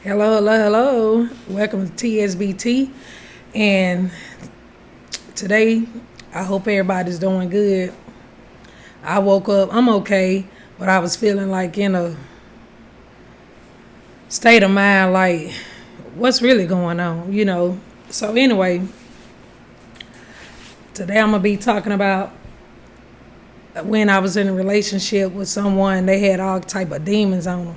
Hello, hello, hello. Welcome to TSBT. And today, I hope everybody's doing good. I woke up, I'm okay, but I was feeling like in a state of mind like, what's really going on? So, anyway, today I'm going to be talking about when I was in a relationship with someone, they had all type of demons on them.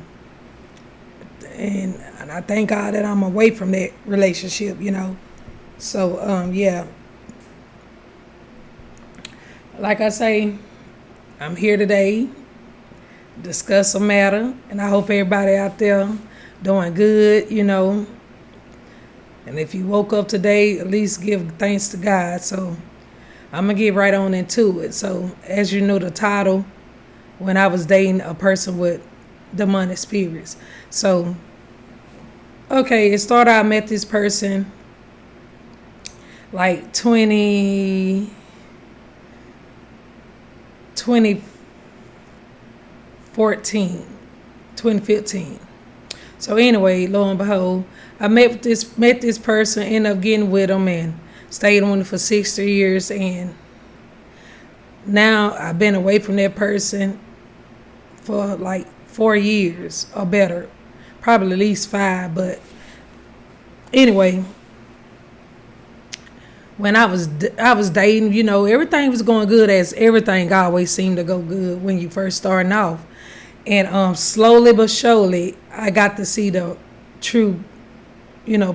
And I thank God that I'm away from that relationship. So, yeah, like I say, I'm here today, discuss a matter, and I hope everybody out there doing good. And if you woke up today, at least give thanks to God. So I'm going to get right on into it. So as you know, the title, when I was dating a person with demonic spirits. So, okay, it started, I met this person like 2015. So anyway, lo and behold, I met this person, ended up getting with him and stayed on it for 6 years, and now I've been away from that person for like 4 years or better, probably at least 5. But anyway, when I was dating, everything was going good, as everything always seemed to go good when you first starting off. And slowly but surely, I got to see the true,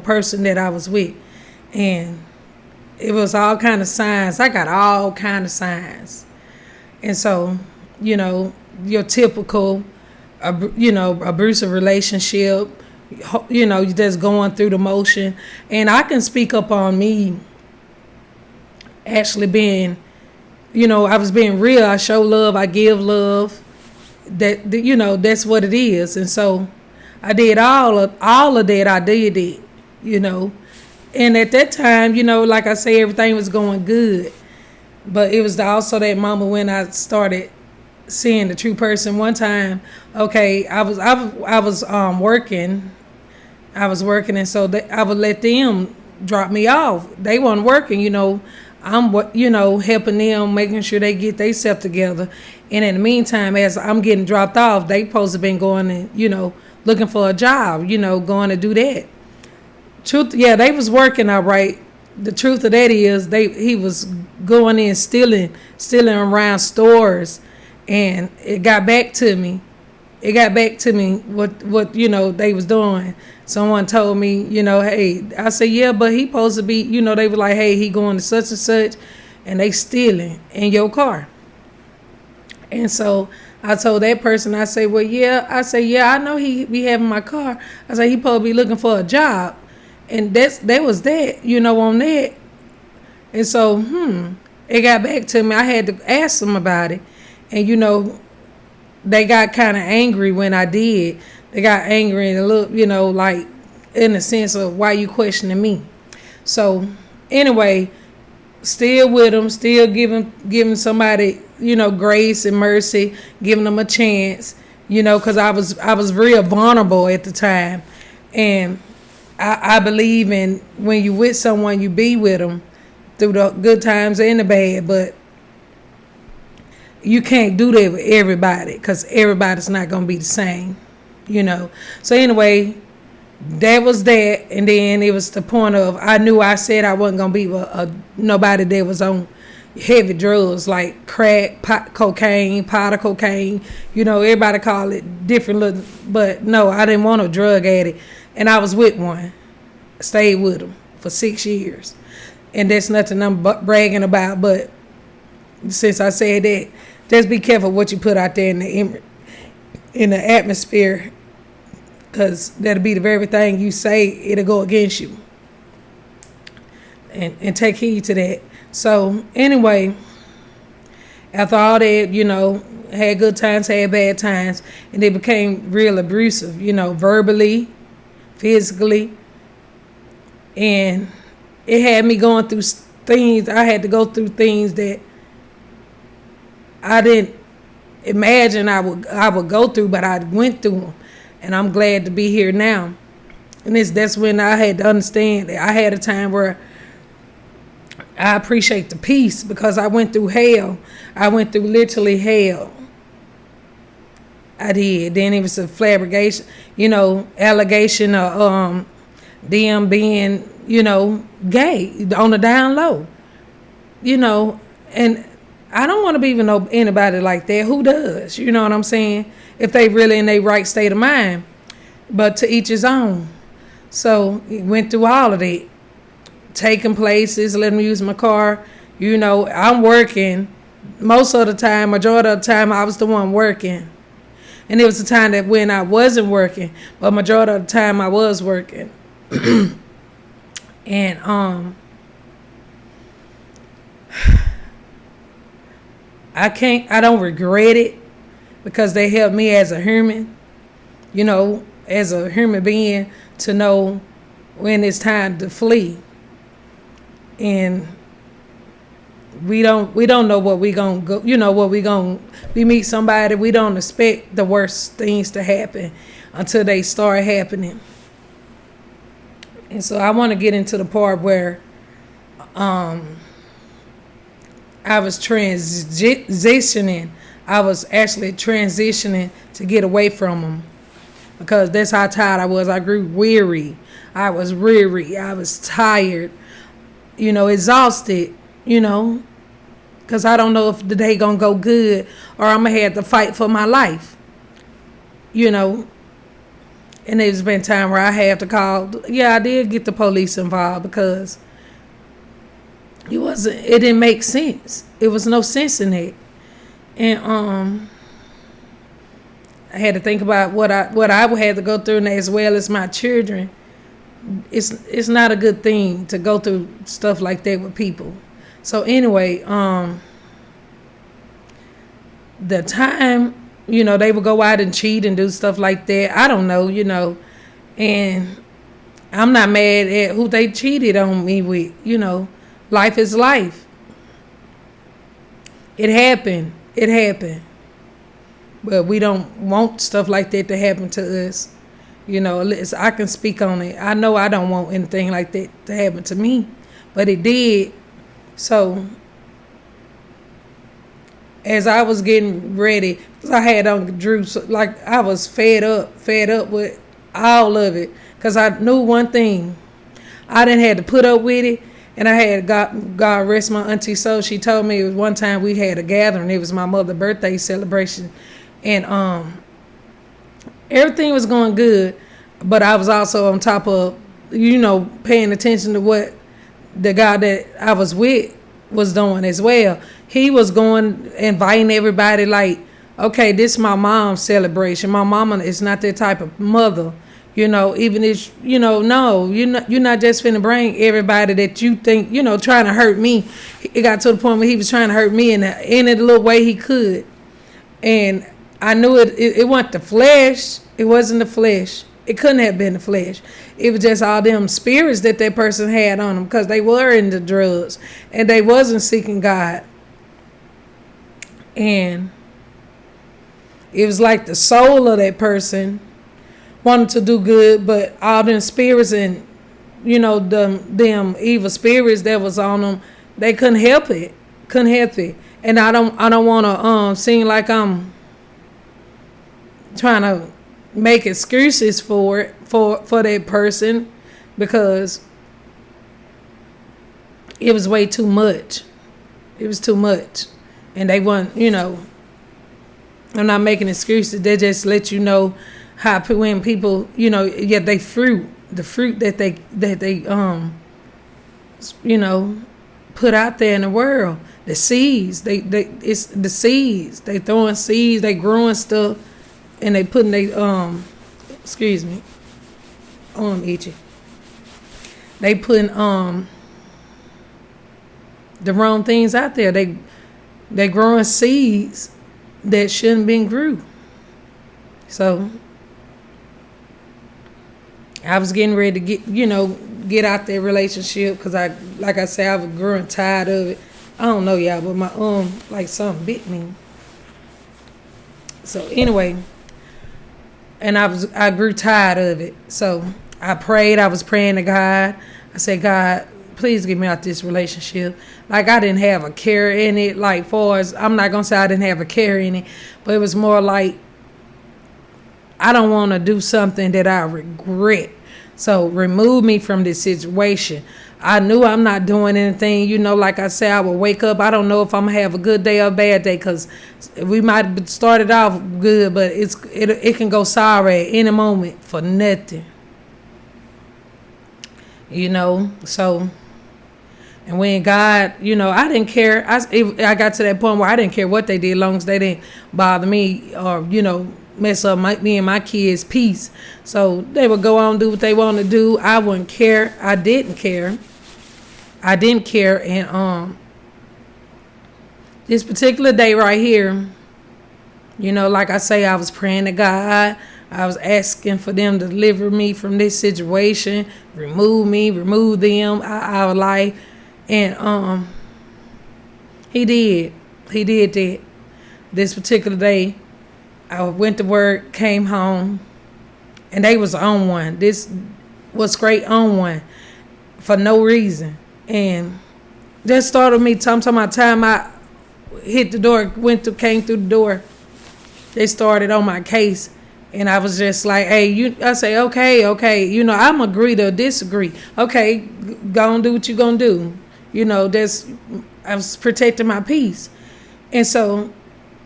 person that I was with. And it was all kind of signs. I got all kind of signs. And so, your typical, abusive relationship, you're just going through the motion. And I can speak up on me actually being, I was being real. I show love. I give love. That's what it is. And so I did all of that. I did it. And at that time, like I say, everything was going good. But it was also that moment when I started seeing the true person. One time, okay, I was working. I was working, and so I would let them drop me off. They weren't working. I'm helping them, making sure they get themselves together. And in the meantime, as I'm getting dropped off, they supposed to been going and looking for a job, going to do that. Truth, yeah, they was working all right. The truth of that is, he was going in stealing around stores, and it got back to me. What they was doing. Someone told me, hey, I said, yeah, but he supposed to be, they were like, hey, he going to such and such, and they stealing in your car. And so I told that person, I say, well, yeah, I know he be having my car. I said, he supposed to be looking for a job. And that was that, on that. And so, it got back to me. I had to ask them about it. And, they got kind of angry when I did. They got angry and a little, like in the sense of, why you questioning me? So anyway, still with them, still giving somebody, grace and mercy, giving them a chance, because I was real vulnerable at the time. And I believe in, when you with someone, you be with them through the good times and the bad, but you can't do that with everybody, because everybody's not going to be the same, So anyway, that was that. And then it was the point of, I said I wasn't going to be with nobody that was on heavy drugs like crack, cocaine, powder cocaine. Everybody call it different, but no, I didn't want a drug addict. And I was with one, stayed with him for 6 years. And that's nothing I'm bragging about, but since I said that, just be careful what you put out there in the atmosphere, because that'll be the very thing you say, it'll go against you. And take heed to that. So anyway, after all that, had good times, had bad times, and they became real abusive, verbally, physically. And it had me going through things. I had to go through things that I didn't imagine I would go through, but I went through them, and I'm glad to be here now. And that's when I had to understand that I had a time where I appreciate the peace, because I went through hell. I went through literally hell. I did. Then it was a flabbergation, allegation of them being, gay on the down low. And I don't want to be even know anybody like that. Who does? You know what I'm saying? If they really in their right state of mind. But to each his own. So went through all of that. Taking places, letting me use my car. I'm working. Most of the time, majority of the time, I was the one working. And it was a time that when I wasn't working, but majority of the time I was working. And I don't regret it, because they helped me as a human, as a human being, to know when it's time to flee. And we don't know what we gonna go, we meet somebody, we don't expect the worst things to happen until they start happening. And so I want to get into the part where I was transitioning. I was actually transitioning to get away from them, because that's how tired I was. I grew weary. I was weary. I was tired, exhausted, because I don't know if the day going to go good, or I'm going to have to fight for my life, And there's been time where I have to call. Yeah, I did get the police involved, because it didn't make sense. It was no sense in it. And I had to think about what I would have to go through, and as well as my children. It's not a good thing to go through stuff like that with people. So anyway, the time, they would go out and cheat and do stuff like that. I don't know, and I'm not mad at who they cheated on me with. Life is life. It happened. But we don't want stuff like that to happen to us. I can speak on it. I know I don't want anything like that to happen to me, but it did. So as I was getting ready, because I had on Drew, like I was fed up with all of it, because I knew one thing. I didn't have to put up with it, and I had God rest my auntie soul. She told me it was one time we had a gathering. It was my mother's birthday celebration, and everything was going good, but I was also on top of, paying attention to what the guy that I was with was doing as well. He was going, inviting everybody, like, okay, this is my mom's celebration. My mama is not that type of mother, even if, no, you're not just finna bring everybody that you think, trying to hurt me. It got to the point where he was trying to hurt me in any little way he could. And I knew it wasn't the flesh. It wasn't the flesh. It couldn't have been the flesh. It was just all them spirits that person had on them, because they were into drugs and they wasn't seeking God. And it was like the soul of that person wanted to do good, but all them spirits and, them evil spirits that was on them, they couldn't help it. And I don't want to seem like I'm trying to make excuses for that person, because it was way too much. It was too much. And they weren't, I'm not making excuses. They just let you know how when people, the fruit that they put out there in the world, the seeds, it's the seeds. They throwing seeds, they growing stuff, and they putting excuse me, arm itchy. They putting the wrong things out there. They growing seeds that shouldn't been grew. So I was getting ready to get out that relationship, because like I said, I was growing tired of it. I don't know y'all, but my like something bit me. So anyway, and I grew tired of it. So I prayed. I was praying to God. I said, God, please get me out this relationship. Like, I didn't have a care in it. Like, far as, I'm not going to say I didn't have a care in it, but it was more like, I don't want to do something that I regret. So remove me from this situation. I knew I'm not doing anything. You know, like I said, I would wake up. I don't know if I'm going to have a good day or a bad day, because we might have started off good, but it can go sour at any moment for nothing. You know, so, and when God, you know, I didn't care. I got to that point where I didn't care what they did, as long as they didn't bother me or, you know, mess up me and my kids' peace. So they would go on and do what they want to do. I wouldn't care. I didn't care. And this particular day right here, you know, like I say, I was praying to God. I was asking for them to deliver me from this situation, remove them out of our life. And he did that. This particular day, I went to work, came home, and they was on one. This was great on one for no reason. And that started me talking about time I hit the door, came through the door. They started on my case. And I was just like, hey, I say, okay. You know, I'm agree to disagree. Okay, go and do what you going to do. You know, I was protecting my peace. And so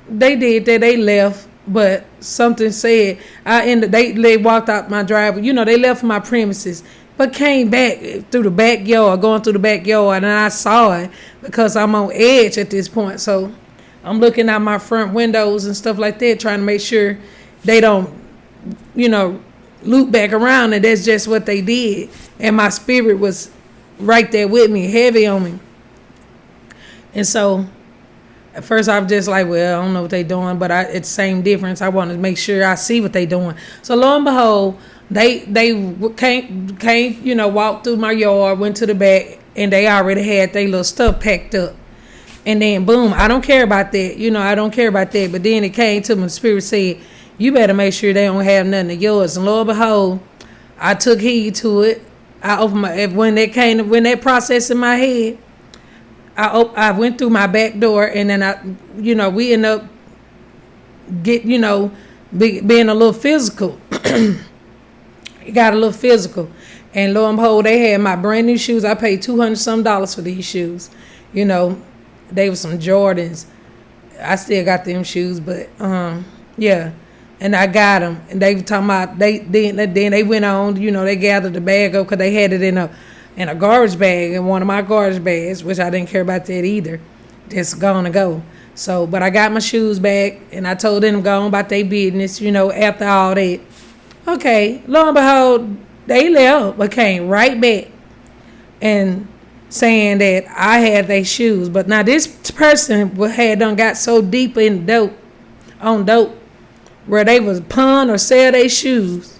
they did that. They left. But something said, they walked out my driveway. You know, they left my premises, but came back through the backyard, going through the backyard. And I saw it because I'm on edge at this point. So I'm looking out my front windows and stuff like that, trying to make sure they don't, you know, loop back around. And that's just what they did. And my spirit was right there with me, heavy on me. And so at first I was just like, well, I don't know what they doing, but it's the same difference. I want to make sure I see what they doing. So lo and behold, they came, you know, walked through my yard, went to the back, and they already had their little stuff packed up. And then boom, I don't care about that. You know, I don't care about that. But then it came to me, the spirit said, you better make sure they don't have nothing of yours. And lo and behold, I took heed to it. I opened when that process in my head, I went through my back door, and then we end up being a little physical. It got a little physical. And lo and behold, they had my brand new shoes. I paid $200 some for these shoes. You know, they were some Jordans. I still got them shoes, but yeah. And I got them. And they were talking about, then they went on, you know, they gathered the bag up because they had it in a garbage bag, in one of my garbage bags, which I didn't care about that either. Just gonna go. So, but I got my shoes back, and I told them to go on about their business, you know, after all that. Okay, lo and behold, they left, but came right back and saying that I had their shoes. But now this person had done got so deep in dope, where they was pawn or sell their shoes.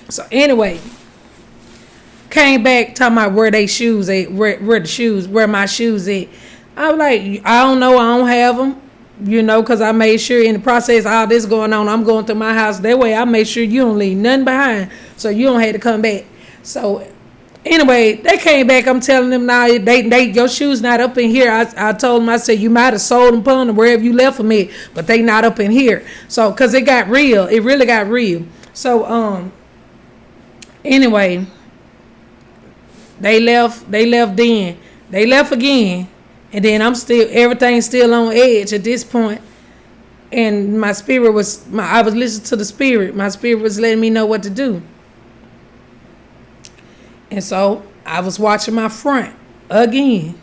So anyway, came back talking about where they shoes at, where my shoes at. I was like, I don't know, I don't have them, you know, because I made sure in the process all this going on, I'm going through my house. That way I made sure you don't leave nothing behind, so you don't have to come back. So anyway, they came back. I'm telling them now, your shoes not up in here. I told them, I said, you might have sold them, pun them wherever you left them at, but they not up in here. So, because it got real. It really got real. So, anyway, they left then. They left again. And then everything's still on edge at this point. And my spirit I was listening to the spirit. My spirit was letting me know what to do. And so I was watching my front again.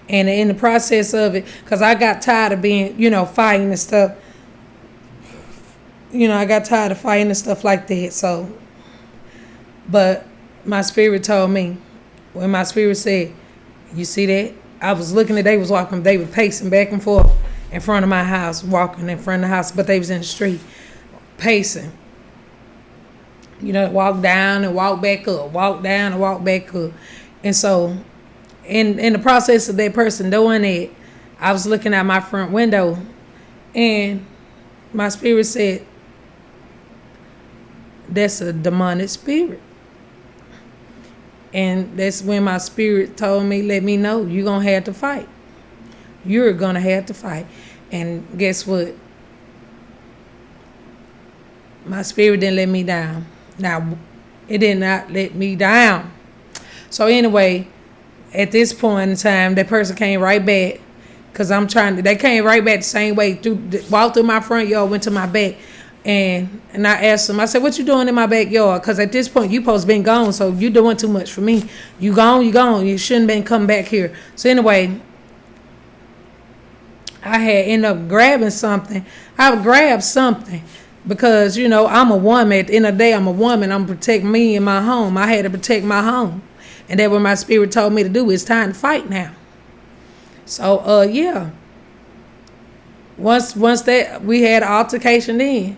And in the process of it, because I got tired of being, you know, fighting and stuff. You know, I got tired of fighting and stuff like that. So, but my spirit told me, when my spirit said, you see that? I was looking at, they were pacing back and forth in front of my house, walking in front of the house, but they was in the street, pacing. You know, walk down and walk back up, walk down and walk back up. And so, in the process of that person doing it, I was looking out my front window, and my spirit said, that's a demonic spirit. And that's when my spirit told me, let me know, you're going to have to fight. You're going to have to fight. And guess what? My spirit didn't let me down. Now, it did not let me down. So anyway, at this point in time, that person came right back. Because they came right back the same way. Walked through my front yard, went to my back. And I asked them, I said, what you doing in my backyard? Because at this point, you supposed to been gone, so you doing too much for me. You gone. You shouldn't been come back here. So anyway, I had ended up grabbing something. I grabbed something because, I'm a woman. At the end of the day, I'm a woman. I'm protecting me and my home. I had to protect my home. And that's what my spirit told me to do. It's time to fight now. So, yeah. Once that we had an altercation then.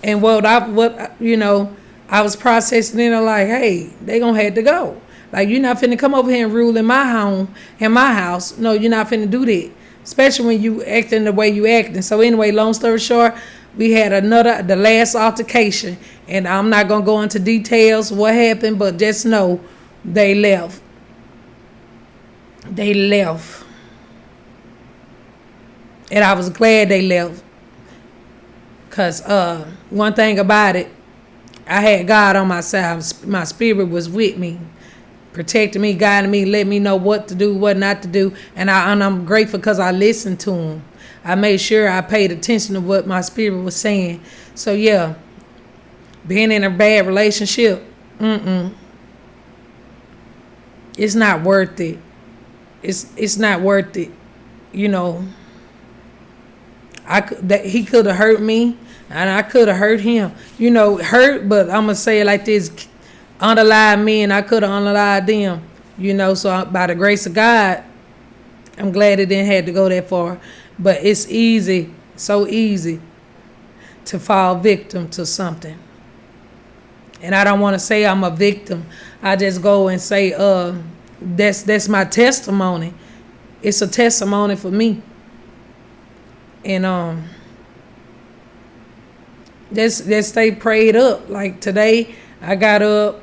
And I was processing it like, hey, they gonna have to go. Like, you're not finna come over here and rule in my home, in my house. No, you're not finna do that. Especially when you acting the way you acting. So anyway, long story short, we had the last altercation. And I'm not gonna go into details what happened, but just know they left. They left. And I was glad they left. Because one thing about it, I had God on my side. My spirit was with me, protecting me, guiding me, letting me know what to do, what not to do. And I'm grateful because I listened to him. I made sure I paid attention to what my spirit was saying. So, yeah, being in a bad relationship, it's not worth it. It's not worth it, he could have hurt me, and I could have hurt him. Hurt, but I'm gonna say it like this: underlie me, and I could have underlied them. So by the grace of God, I'm glad it didn't have to go that far. But it's easy, so easy, to fall victim to something. And I don't want to say I'm a victim. I just go and say, that's my testimony. It's a testimony for me. And let's stay prayed up. Like today, I got up.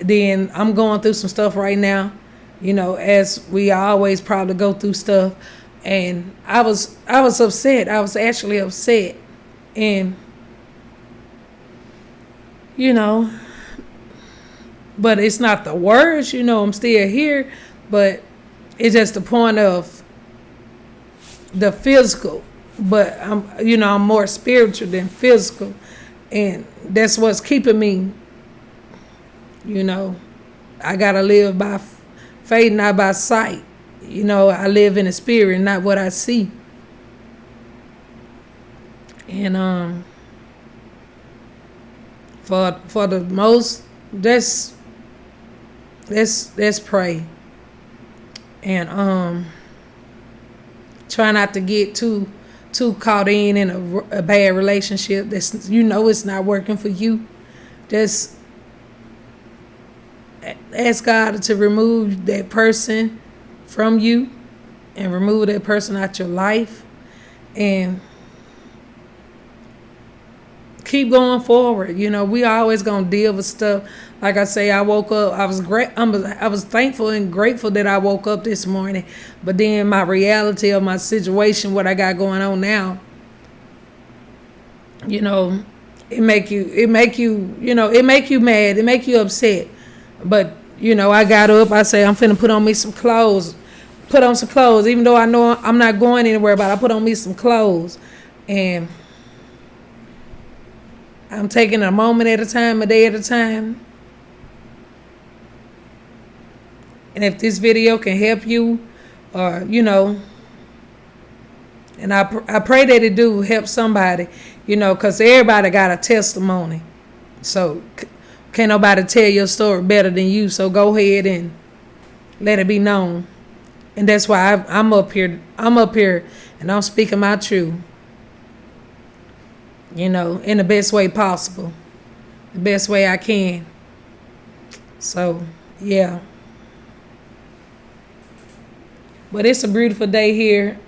Then I'm going through some stuff right now, as we always probably go through stuff. And I was upset. I was actually upset, and but it's not the words. I'm still here, but it's just the point of the physical. But I'm more spiritual than physical, and that's what's keeping me. I gotta live by faith, not by sight. I live in the spirit, not what I see. And for the most, let's pray, and try not to get too caught in a bad relationship that's it's not working for you. Just ask God to remove that person from you and remove that person out your life, and keep going forward. We always gonna deal with stuff. Like I say, I woke up. I was thankful and grateful that I woke up this morning. But then my reality of my situation, what I got going on now, it make you mad. It make you upset. But I got up. I say I'm finna put on me some clothes. Put on some clothes, even though I know I'm not going anywhere. But I put on me some clothes, and I'm taking a moment at a time, a day at a time. And if this video can help you, or, and I pray that it do help somebody, because everybody got a testimony. So can't nobody tell your story better than you. So go ahead and let it be known. And that's why I'm up here. And I'm speaking my truth, in the best way possible, the best way I can. So, yeah. But it's a beautiful day here.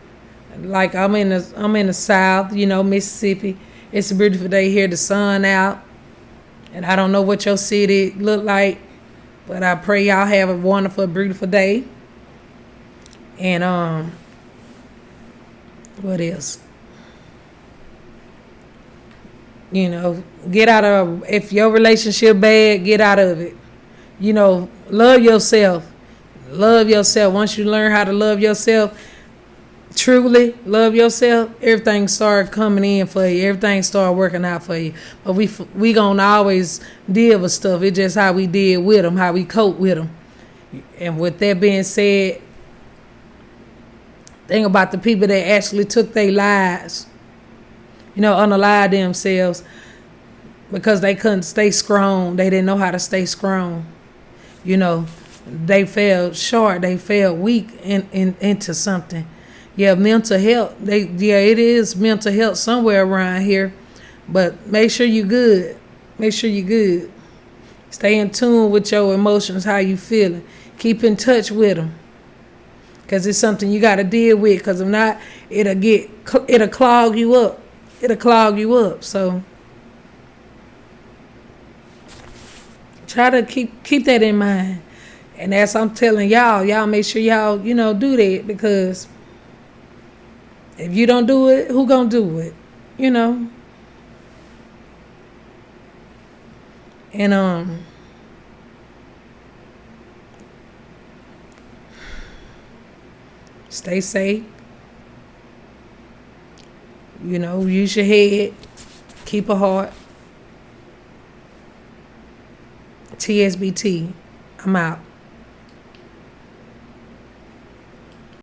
Like I'm in the South, Mississippi. It's a beautiful day here. The sun out. And I don't know what your city look like, but I pray y'all have a wonderful, beautiful day. And what else? You know, get out of, if your relationship bad, get out of it. You know, love yourself. Love yourself. Once you learn how to love yourself, truly love yourself, everything start coming in for you. Everything start working out for you. But we gonna always deal with stuff. It's just how we deal with them, how we cope with them. And with that being said, think about the people that actually took their lives. You know, unalive themselves because they couldn't stay strong. They didn't know how to stay strong. You know, they fell short. They fell weak into something. Yeah, mental health. It is mental health somewhere around here. But make sure you good. Make sure you good. Stay in tune with your emotions, how you feeling. Keep in touch with them. Because it's something you got to deal with. Because if not, it'll clog you up. It'll clog you up. So try to keep that in mind. And as I'm telling y'all make sure y'all, do that. Because if you don't do it, who gonna do it? And stay safe. Use your head. Keep a heart. TSBT. I'm out.